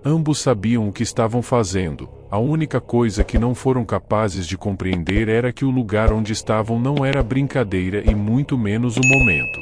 Ambos sabiam o que estavam fazendo. A única coisa que não foram capazes de compreender era que o lugar onde estavam não era brincadeira e muito menos o momento.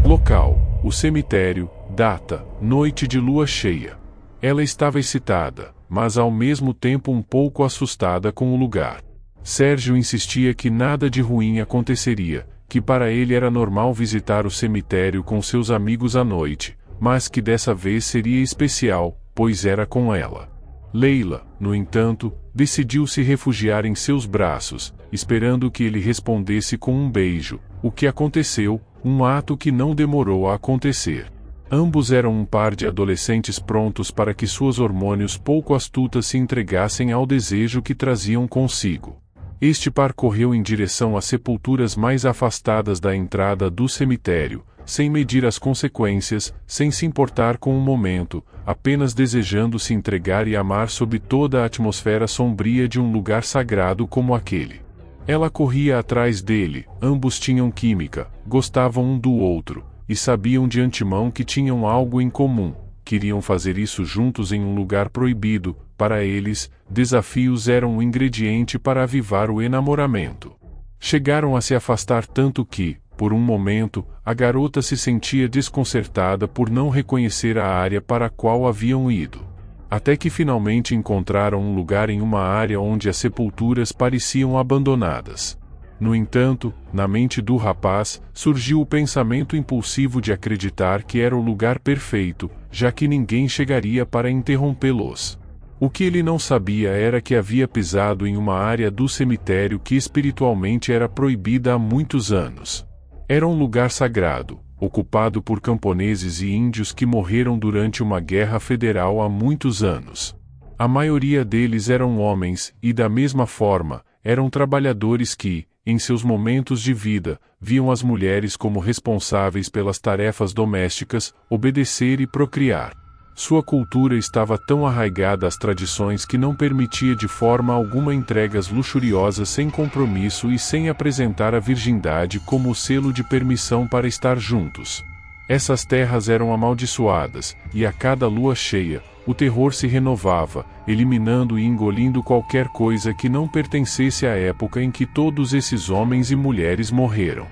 Local: o cemitério. Data: noite de lua cheia. Ela estava excitada, mas ao mesmo tempo um pouco assustada com o lugar. Sérgio insistia que nada de ruim aconteceria, que para ele era normal visitar o cemitério com seus amigos à noite, mas que dessa vez seria especial, pois era com ela. Leila, no entanto, decidiu se refugiar em seus braços, esperando que ele respondesse com um beijo, o que aconteceu, um ato que não demorou a acontecer. Ambos eram um par de adolescentes prontos para que suas hormônios pouco astutas se entregassem ao desejo que traziam consigo. Este par correu em direção às sepulturas mais afastadas da entrada do cemitério, sem medir as consequências, sem se importar com o momento, apenas desejando se entregar e amar sob toda a atmosfera sombria de um lugar sagrado como aquele. Ela corria atrás dele, ambos tinham química, gostavam um do outro, e sabiam de antemão que tinham algo em comum. Queriam fazer isso juntos em um lugar proibido. Para eles, desafios eram um ingrediente para avivar o enamoramento. Chegaram a se afastar tanto que, por um momento, a garota se sentia desconcertada por não reconhecer a área para a qual haviam ido. Até que finalmente encontraram um lugar em uma área onde as sepulturas pareciam abandonadas. No entanto, na mente do rapaz, surgiu o pensamento impulsivo de acreditar que era o lugar perfeito, já que ninguém chegaria para interrompê-los. O que ele não sabia era que havia pisado em uma área do cemitério que espiritualmente era proibida há muitos anos. Era um lugar sagrado, ocupado por camponeses e índios que morreram durante uma guerra federal há muitos anos. A maioria deles eram homens, e da mesma forma, eram trabalhadores que, em seus momentos de vida, viam as mulheres como responsáveis pelas tarefas domésticas, obedecer e procriar. Sua cultura estava tão arraigada às tradições que não permitia de forma alguma entregas luxuriosas sem compromisso e sem apresentar a virgindade como o selo de permissão para estar juntos. Essas terras eram amaldiçoadas, e a cada lua cheia, o terror se renovava, eliminando e engolindo qualquer coisa que não pertencesse à época em que todos esses homens e mulheres morreram.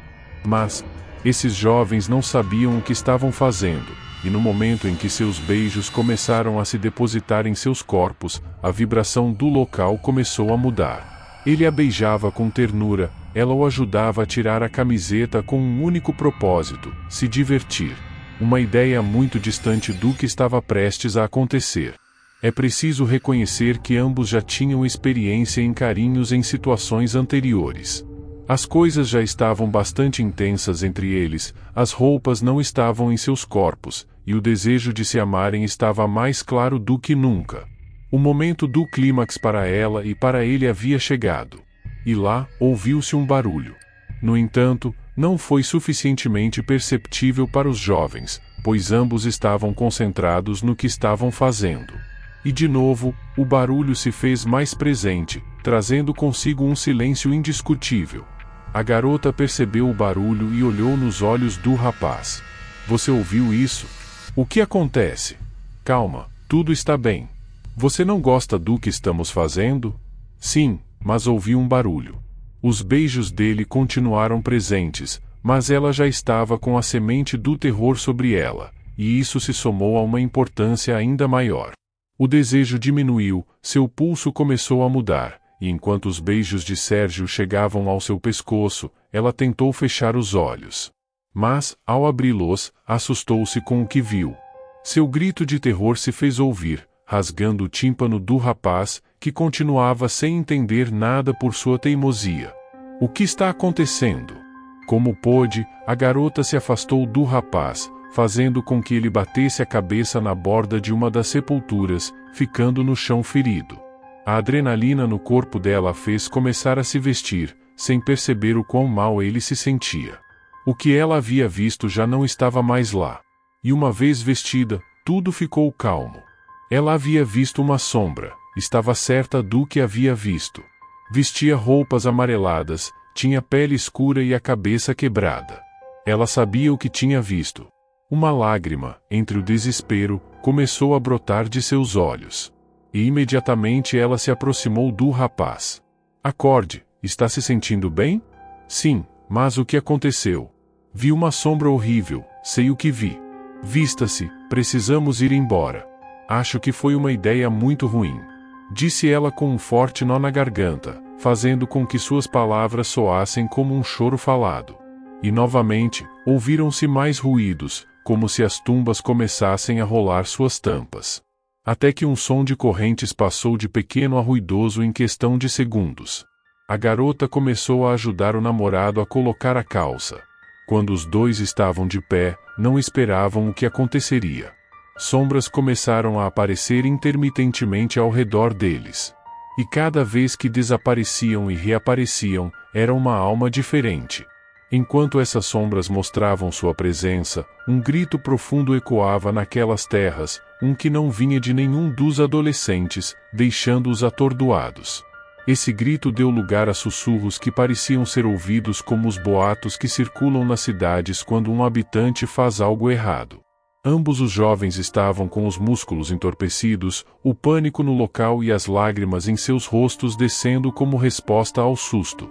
Mas, esses jovens não sabiam o que estavam fazendo, e no momento em que seus beijos começaram a se depositar em seus corpos, a vibração do local começou a mudar. Ele a beijava com ternura, ela o ajudava a tirar a camiseta com um único propósito: se divertir. Uma ideia muito distante do que estava prestes a acontecer. É preciso reconhecer que ambos já tinham experiência em carinhos em situações anteriores. As coisas já estavam bastante intensas entre eles, as roupas não estavam em seus corpos, e o desejo de se amarem estava mais claro do que nunca. O momento do clímax para ela e para ele havia chegado. E lá, ouviu-se um barulho. No entanto, não foi suficientemente perceptível para os jovens, pois ambos estavam concentrados no que estavam fazendo. E de novo, o barulho se fez mais presente, trazendo consigo um silêncio indiscutível. A garota percebeu o barulho e olhou nos olhos do rapaz. Você ouviu isso? O que acontece? Calma, tudo está bem. Você não gosta do que estamos fazendo? Sim, mas ouvi um barulho. Os beijos dele continuaram presentes, mas ela já estava com a semente do terror sobre ela, e isso se somou a uma importância ainda maior. O desejo diminuiu, seu pulso começou a mudar, e enquanto os beijos de Sérgio chegavam ao seu pescoço, ela tentou fechar os olhos. Mas, ao abri-los, assustou-se com o que viu. Seu grito de terror se fez ouvir, rasgando o tímpano do rapaz, que continuava sem entender nada por sua teimosia. O que está acontecendo? Como pôde, a garota se afastou do rapaz, fazendo com que ele batesse a cabeça na borda de uma das sepulturas, ficando no chão ferido. A adrenalina no corpo dela a fez começar a se vestir, sem perceber o quão mal ele se sentia. O que ela havia visto já não estava mais lá. E uma vez vestida, tudo ficou calmo. Ela havia visto uma sombra, estava certa do que havia visto. Vestia roupas amareladas, tinha pele escura e a cabeça quebrada. Ela sabia o que tinha visto. Uma lágrima, entre o desespero, começou a brotar de seus olhos. E imediatamente ela se aproximou do rapaz. Acorde, está se sentindo bem? Sim, mas o que aconteceu? Vi uma sombra horrível, sei o que vi. Vista-se, precisamos ir embora. Acho que foi uma ideia muito ruim. Disse ela com um forte nó na garganta, fazendo com que suas palavras soassem como um choro falado. E novamente, ouviram-se mais ruídos, como se as tumbas começassem a rolar suas tampas. Até que um som de correntes passou de pequeno a ruidoso em questão de segundos. A garota começou a ajudar o namorado a colocar a calça. Quando os dois estavam de pé, não esperavam o que aconteceria. Sombras começaram a aparecer intermitentemente ao redor deles. E cada vez que desapareciam e reapareciam, era uma alma diferente. Enquanto essas sombras mostravam sua presença, um grito profundo ecoava naquelas terras, um que não vinha de nenhum dos adolescentes, deixando-os atordoados. Esse grito deu lugar a sussurros que pareciam ser ouvidos como os boatos que circulam nas cidades quando um habitante faz algo errado. Ambos os jovens estavam com os músculos entorpecidos, o pânico no local e as lágrimas em seus rostos descendo como resposta ao susto.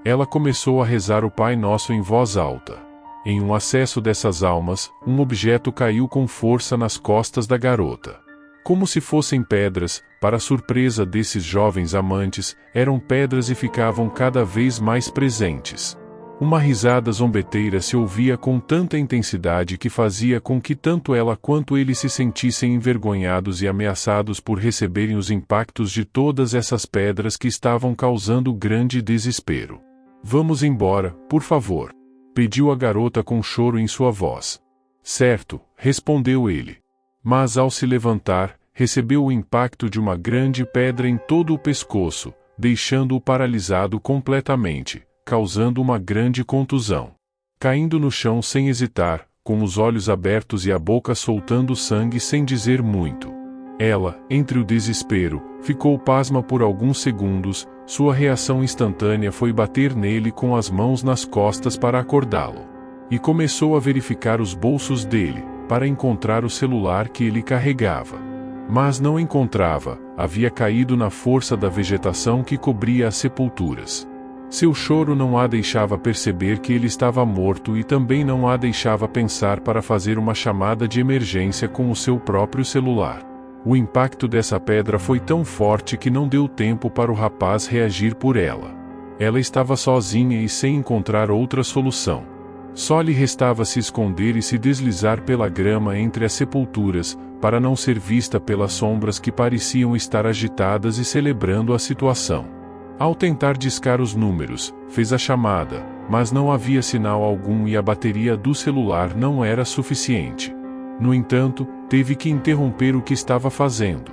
Ela começou a rezar o Pai Nosso em voz alta. Em um acesso dessas almas, um objeto caiu com força nas costas da garota. Como se fossem pedras, para a surpresa desses jovens amantes, eram pedras e ficavam cada vez mais presentes. Uma risada zombeteira se ouvia com tanta intensidade que fazia com que tanto ela quanto ele se sentissem envergonhados e ameaçados por receberem os impactos de todas essas pedras que estavam causando grande desespero. Vamos embora, por favor. Pediu a garota com choro em sua voz. Certo, respondeu ele. Mas ao se levantar, recebeu o impacto de uma grande pedra em todo o pescoço, deixando-o paralisado completamente, causando uma grande contusão. Caindo no chão sem hesitar, com os olhos abertos e a boca soltando sangue sem dizer muito. Ela, entre o desespero, ficou pasma por alguns segundos. Sua reação instantânea foi bater nele com as mãos nas costas para acordá-lo. E começou a verificar os bolsos dele, para encontrar o celular que ele carregava. Mas não encontrava, havia caído na força da vegetação que cobria as sepulturas. Seu choro não a deixava perceber que ele estava morto e também não a deixava pensar para fazer uma chamada de emergência com o seu próprio celular. O impacto dessa pedra foi tão forte que não deu tempo para o rapaz reagir por ela. Ela estava sozinha e sem encontrar outra solução. Só lhe restava se esconder e se deslizar pela grama entre as sepulturas, para não ser vista pelas sombras que pareciam estar agitadas e celebrando a situação. Ao tentar discar os números, fez a chamada, mas não havia sinal algum e a bateria do celular não era suficiente. No entanto, teve que interromper o que estava fazendo.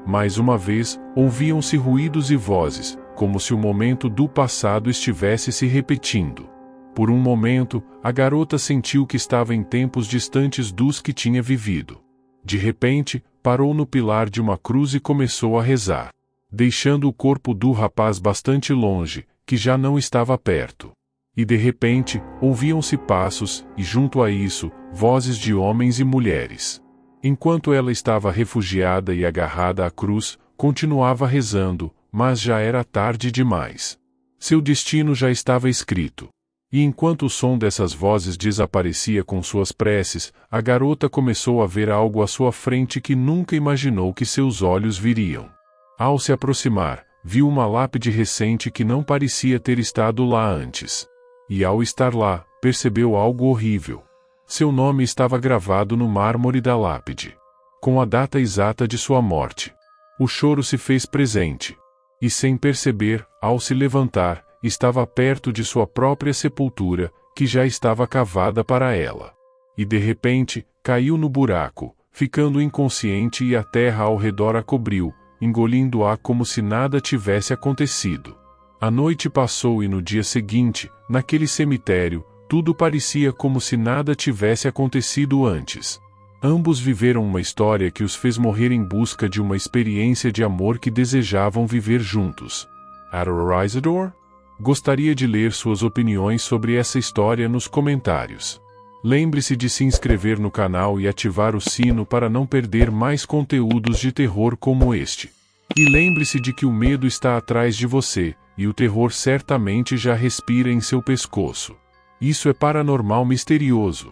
Mais uma vez, ouviam-se ruídos e vozes, como se o momento do passado estivesse se repetindo. Por um momento, a garota sentiu que estava em tempos distantes dos que tinha vivido. De repente, parou no pilar de uma cruz e começou a rezar, deixando o corpo do rapaz bastante longe, que já não estava perto. E de repente, ouviam-se passos, e junto a isso, vozes de homens e mulheres. Enquanto ela estava refugiada e agarrada à cruz, continuava rezando, mas já era tarde demais. Seu destino já estava escrito. E enquanto o som dessas vozes desaparecia com suas preces, a garota começou a ver algo à sua frente que nunca imaginou que seus olhos viriam. Ao se aproximar, viu uma lápide recente que não parecia ter estado lá antes. E ao estar lá, percebeu algo horrível. Seu nome estava gravado no mármore da lápide, com a data exata de sua morte. O choro se fez presente. E sem perceber, ao se levantar, estava perto de sua própria sepultura, que já estava cavada para ela. E de repente, caiu no buraco, ficando inconsciente e a terra ao redor a cobriu, engolindo-a como se nada tivesse acontecido. A noite passou e no dia seguinte, naquele cemitério, tudo parecia como se nada tivesse acontecido antes. Ambos viveram uma história que os fez morrer em busca de uma experiência de amor que desejavam viver juntos. Adorizador? Gostaria de ler suas opiniões sobre essa história nos comentários. Lembre-se de se inscrever no canal e ativar o sino para não perder mais conteúdos de terror como este. E lembre-se de que o medo está atrás de você, e o terror certamente já respira em seu pescoço. Isso é Paranormal Misterioso.